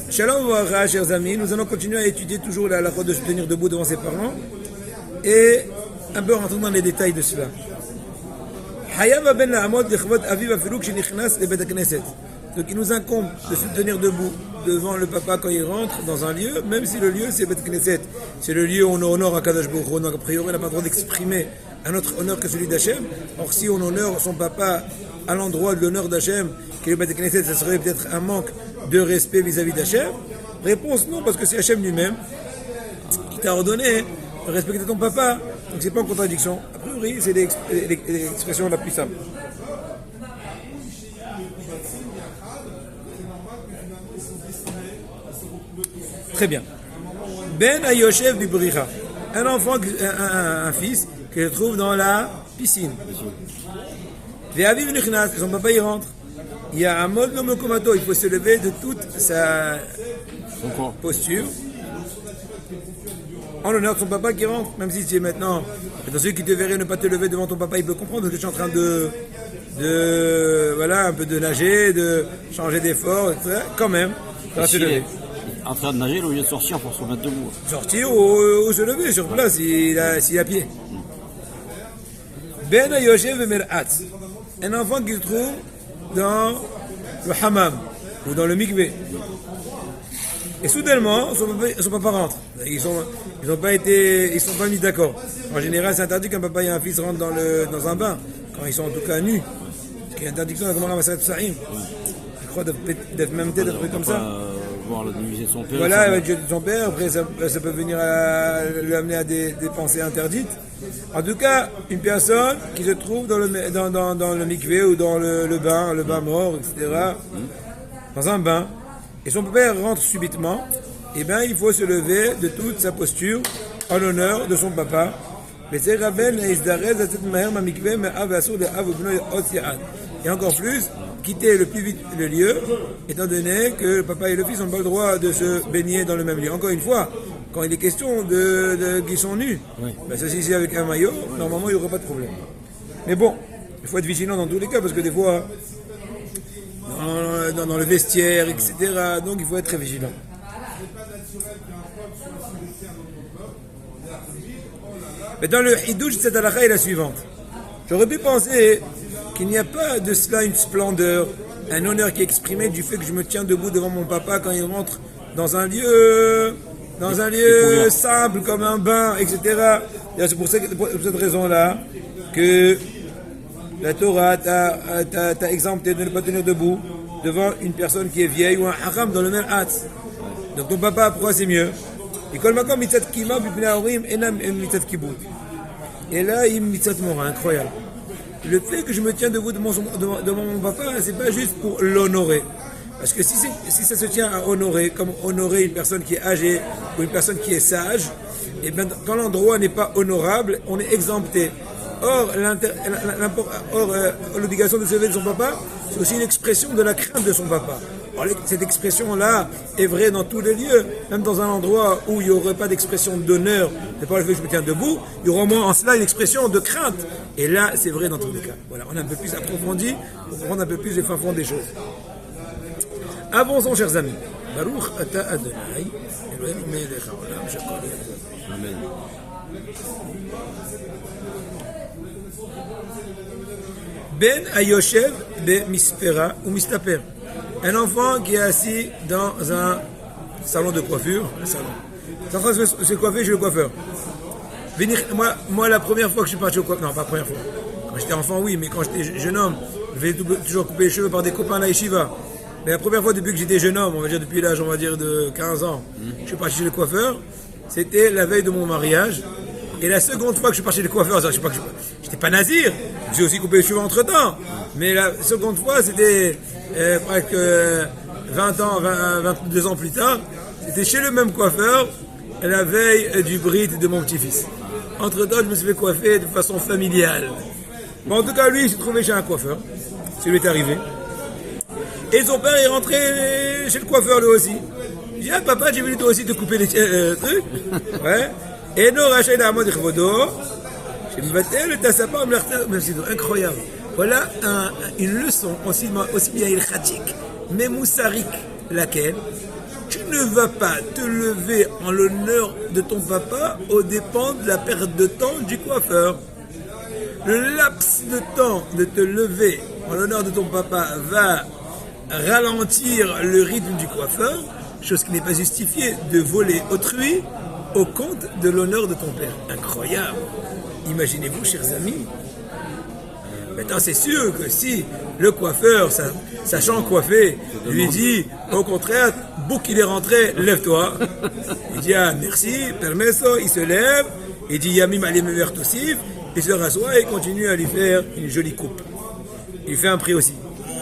Shalom Varacha, chers amis, nous allons continuer à étudier toujours la halakha de se tenir debout devant ses parents et un peu rentrer dans les détails de cela. Donc il nous incombe de se tenir debout devant le papa quand il rentre dans un lieu, même si le lieu c'est Bet Knesset. C'est le lieu où on honore Akadosh Baruch Hu. Donc a priori on n'a pas le droit d'exprimer un autre honneur que celui d'Hachem. Or si on honore son papa à l'endroit de l'honneur d'Hachem, qui est le Bet Knesset, ça serait peut-être un manque de respect vis-à-vis d'Hachem. Réponse non, parce que c'est Hachem lui-même qui t'a ordonné de respecter ton papa. Donc c'est pas en contradiction. A priori c'est l'expression la plus simple. Très bien. Ben Ayoshev Bibricha. Un enfant, un fils, que je trouve dans la piscine. Ve'aviv nichnas, son papa y rentre. Il y a un mode nomokomato, il faut se lever de toute sa posture. En l'honneur de son papa qui rentre, même si c'est maintenant. Dans ceux qui te verraient ne pas te lever devant ton papa, il peut comprendre que tu es en train voilà, un peu de nager, de changer d'effort, etc. Quand même, ça va se lever. En train de nager, au lieu de sortir pour se remettre debout. Sortir ou se lever sur place s'il a pied. Ben Ayoshev Mer'at. Un enfant qui se trouve dans le hammam ou dans le mikvé. Et soudainement, son papa rentre. Ils sont pas mis d'accord. En général, c'est interdit qu'un papa et un fils rentrent dans un bain, quand ils sont en tout cas nus. Ce qui est interdiction dans la Gemara Masechet Psachim. Je crois d'être même tête, un truc comme ça. Voir la dignité de son père. Voilà, la dignité de son père. Après, ça peut venir lui amener à des pensées interdites. En tout cas, une personne qui se trouve dans le mikvé ou dans le bain mort, etc., dans un bain, et son père rentre subitement, eh bien, il faut se lever de toute sa posture en l'honneur de son papa. Et encore plus, quitter le plus vite le lieu, étant donné que le papa et le fils n'ont pas le droit de se baigner dans le même lieu. Encore une fois, quand il est question qu'ils sont nus, oui. Ben, ceci ici avec un maillot, normalement il n'y aura pas de problème. Mais bon, il faut être vigilant dans tous les cas, parce que des fois, dans le vestiaire, etc., donc il faut être très vigilant. Mais dans le hidouch, cette halakha est la suivante. J'aurais pu penser qu'il n'y a pas de cela une splendeur, un honneur qui est exprimé du fait que je me tiens debout devant mon papa quand il rentre dans un lieu simple comme un bain, etc. C'est pour cette raison-là que la Torah t'a exempté de ne pas tenir debout devant une personne qui est vieille ou un haram dans le même hâte. Donc ton papa, pourquoi c'est mieux? Et là, il mitzat mora, incroyable. Le fait que je me tiens debout devant mon papa, c'est pas juste pour l'honorer. Parce que si ça se tient à honorer, comme honorer une personne qui est âgée ou une personne qui est sage, et bien quand l'endroit n'est pas honorable, on est exempté. Or, l'obligation de se lever de son papa, c'est aussi une expression de la crainte de son papa. Alors, cette expression-là est vraie dans tous les lieux, même dans un endroit où il n'y aurait pas d'expression d'honneur, c'est pas le fait que je me tiens debout, il y aura au moins en cela une expression de crainte. Et là, c'est vrai dans tous les cas. Voilà, on a un peu plus approfondi pour comprendre un peu plus les fins fonds des choses. Avançons, chers amis. Baruch ata Adonai, Eloheinu melech haolam shekol yadeh. Amen. Ben Ayoshev be Mispera ou Mistaper. Un enfant qui est assis dans un salon de coiffure. C'est en train de se coiffer chez le coiffeur. Moi, la première fois que je suis parti au coiffeur, non, pas la première fois. Quand j'étais enfant, oui, mais quand j'étais jeune homme, je vais toujours couper les cheveux par des copains à la yeshiva. Mais la première fois depuis que j'étais jeune homme, on va dire depuis l'âge, de 15 ans, je suis parti chez le coiffeur, c'était la veille de mon mariage. Et la seconde fois que je suis parti chez le coiffeur, j'étais pas nazir, j'ai aussi coupé les cheveux entre temps. Mais la seconde fois, c'était presque 22 ans plus tard, c'était chez le même coiffeur, la veille du brit de mon petit-fils. Entre temps, je me suis fait coiffer de façon familiale. Bon, en tout cas, lui, il s'est trouvé chez un coiffeur, ça lui est arrivé. Et son père est rentré chez le coiffeur lui aussi. Il dit, ah papa, j'ai voulu toi aussi te couper les trucs. Ouais. Et nous, Rachel a mode Chvodo. Je me battais le tassapa, incroyable. Voilà une leçon aussi bien ilchatique, mais moussarique, Laquelle? Tu ne vas pas te lever en l'honneur de ton papa aux dépens de la perte de temps du coiffeur. Le laps de temps de te lever en l'honneur de ton papa va ralentir le rythme du coiffeur, chose qui n'est pas justifiée de voler autrui au compte de l'honneur de ton père. Incroyable. Imaginez-vous, chers amis. Maintenant, c'est sûr que si le coiffeur, sachant coiffer, lui dit, au contraire, bouc il est rentré, lève-toi. Il dit, ah, merci, permesso, il se lève, il dit, yamim alim vertosif, il se rassoit et continue à lui faire une jolie coupe. Il fait un prix aussi.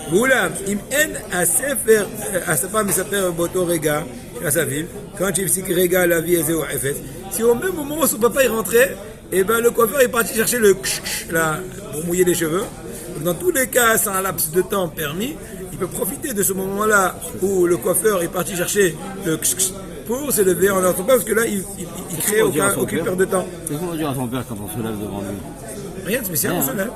Goulam, im en à sefer, à sa femme, il s'appelle Boto Rega, à sa ville, quand il dit que Rega, la vie est zéro FS. Si au même moment où son papa est rentré, et ben le coiffeur est parti chercher le là pour mouiller les cheveux. Donc, dans tous les cas, c'est un laps de temps permis. Il peut profiter de ce moment-là où le coiffeur est parti chercher le pour se lever en leur parce que là, il crée aucune perte de temps. Qu'est-ce qu'on va dire à son père quand on se lève devant lui? Rien de spécial, on se lève.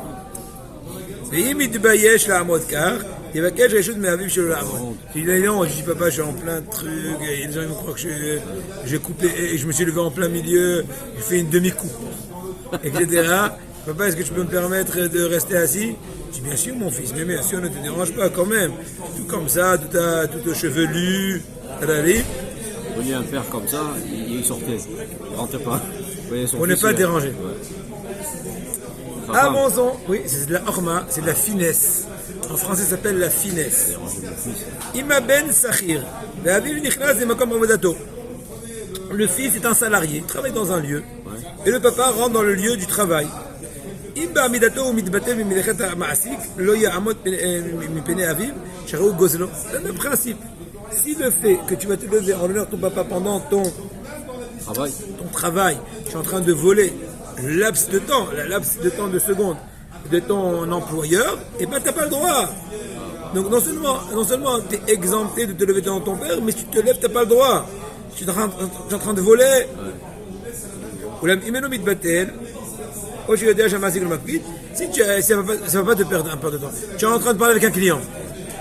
Il va quelque chose mais avec chez le lamo. Il dit non, je dis papa, je suis en plein truc, et les gens ils me croient que j'ai coupé, et je me suis levé en plein milieu, j'ai fait une demi-coupe, etc. Papa, est-ce que tu peux me permettre de rester assis? Je dis bien sûr mon fils, mais bien sûr ne te dérange pas quand même. Tout comme ça, tout chevelu, allez. Vous voyez un père comme ça, il sortait, il rentrait pas. On n'est pas dérangé. Ouais. Avançons, oui, c'est de la horma, c'est de la finesse. En français, ça s'appelle la finesse. Ima ben Sachir. Le fils est un salarié, il travaille dans un lieu. Et le papa rentre dans le lieu du travail. Le même principe. Si le fait que tu vas te lever en l'honneur de ton papa pendant ton travail, tu es en train de voler le laps de temps de secondes de ton employeur, et ben t'as pas le droit. Donc non seulement tu es exempté de te lever devant ton père, mais si tu te lèves, t'as pas le droit. Tu es en train de voler. Si ça va pas te perdre un peu de temps. Tu es en train de parler avec un client,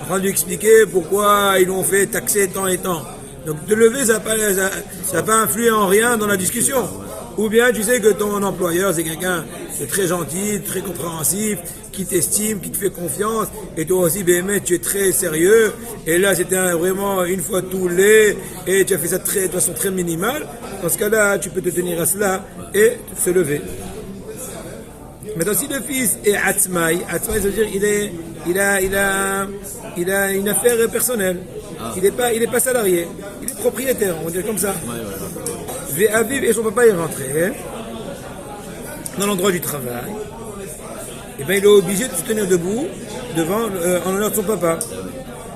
en train de lui expliquer pourquoi ils l'ont fait taxer tant et tant. Donc te lever, ça va pas influer en rien dans la discussion. Ou bien tu sais que ton employeur c'est quelqu'un de très gentil, très compréhensif, qui t'estime, qui te fait confiance, et toi aussi BMS tu es très sérieux, et là c'était vraiment une fois tous les, et tu as fait ça de façon très minimale. Dans ce cas-là, tu peux te tenir à cela et se lever. Maintenant, si le fils est atzmaï, ça veut dire il a une affaire personnelle. Il est pas salarié, il est propriétaire, on dirait comme ça. Aviv et son papa est rentré dans l'endroit du travail. Et bien il est obligé de se tenir debout en l'honneur de son papa.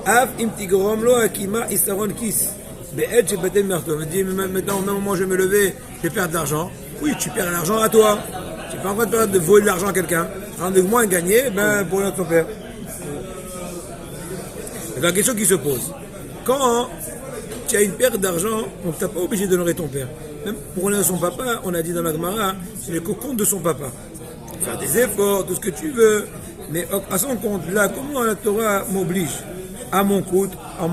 Av imtigrom lo akima isaron kis. Be'ed shebatem merto. Il dit maintenant au même moment je vais me lever, je vais perdre de l'argent. Oui, tu perds l'argent à toi. Tu n'es pas en train de voler de l'argent à quelqu'un. En train de moins gagner, pour l'honneur de ton père. C'est la question qui se pose. Quand tu as une perte d'argent, donc tu n'es pas obligé d'honorer ton père. Même pour honorer son papa, on a dit dans la Gemara, c'est le compte de son papa. Faire des efforts, tout ce que tu veux, mais à son compte, là, comment la Torah m'oblige? À mon compte, en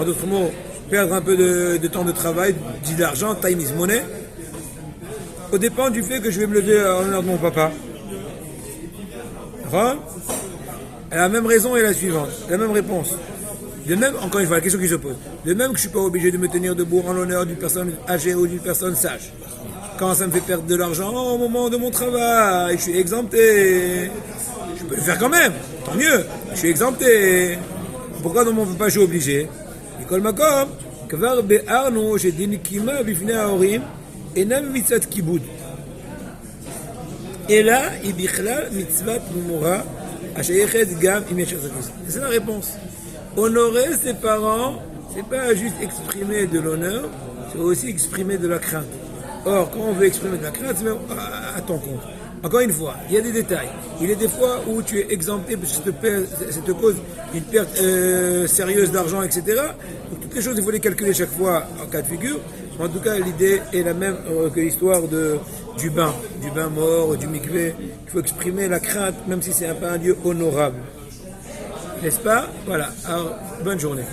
d'autres mots, perdre un peu de temps de travail, d'argent, time is money, au dépend du fait que je vais me lever en l'honneur de mon papa. La même raison est la suivante, la même réponse. De même, encore une fois, la question qui se pose. De même que je ne suis pas obligé de me tenir debout en l'honneur d'une personne âgée ou d'une personne sage. Quand ça me fait perdre de l'argent au moment de mon travail, je suis exempté. Je peux le faire quand même, tant mieux. Je suis exempté. Pourquoi dans mon papa je suis obligé? École Makom, Kvar Be'arno, j'ai Dinikima, Bifne Aorim, et Nam Mitzvat Kiboud. Et là, Ibichlal Mitzvat Mumura, Ashayechet Gam Imeshach. C'est la réponse. Honorer ses parents, c'est pas juste exprimer de l'honneur, c'est aussi exprimer de la crainte. Or, quand on veut exprimer de la crainte, c'est même à ton compte. Encore une fois, il y a des détails. Il y a des fois où tu es exempté parce que ça te cause une perte sérieuse d'argent, etc. Donc toutes les choses, il faut les calculer chaque fois en cas de figure. En tout cas, l'idée est la même que l'histoire du bain mort, du mikvé. Il faut exprimer la crainte, même si c'est pas un lieu honorable. N'est-ce pas? Voilà. Alors, bonne journée.